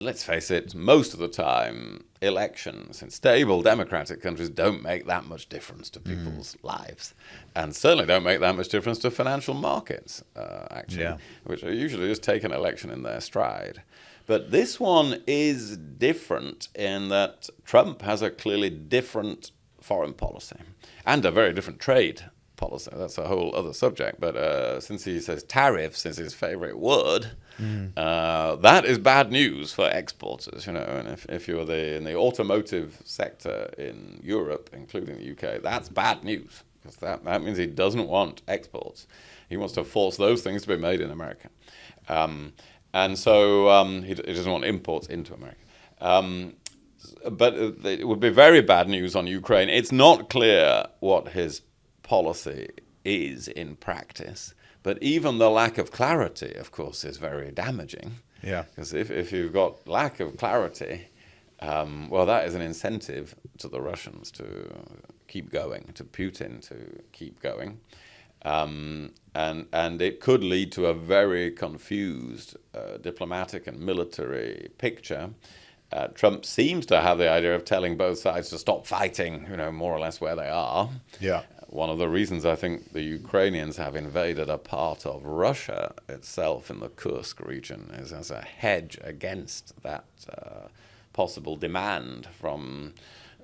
let's face it, most of the time, elections in stable democratic countries don't make that much difference to people's lives. And certainly don't make that much difference to financial markets, actually, which are usually just take an election in their stride. But this one is different in that Trump has a clearly different foreign policy and a very different trade policy. That's a whole other subject. But since he says tariffs is his favorite word, that is bad news for exporters. And if you're in the automotive sector in Europe, including the UK, that's bad news, because that means he doesn't want exports. He wants to force those things to be made in America. And so he doesn't want imports into America. But it would be very bad news on Ukraine. It's not clear what his policy is in practice. But even the lack of clarity, of course, is very damaging. Yeah. Because if you've got lack of clarity, well, that is an incentive to the Russians to keep going, to Putin to keep going. And it could lead to a very confused diplomatic and military picture. Trump seems to have the idea of telling both sides to stop fighting, more or less where they are. Yeah. One of the reasons I think the Ukrainians have invaded a part of Russia itself in the Kursk region is as a hedge against that possible demand from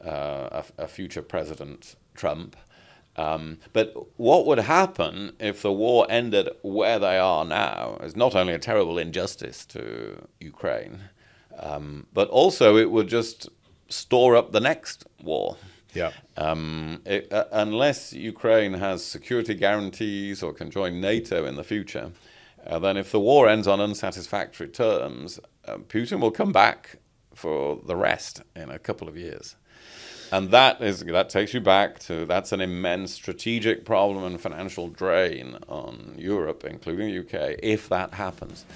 a future President Trump. But what would happen if the war ended where they are now is not only a terrible injustice to Ukraine, but also it would just store up the next war. Yeah. Unless Ukraine has security guarantees or can join NATO in the future, then if the war ends on unsatisfactory terms, Putin will come back for the rest in a couple of years. And that takes you back to, that's an immense strategic problem and financial drain on Europe, including the UK, if that happens.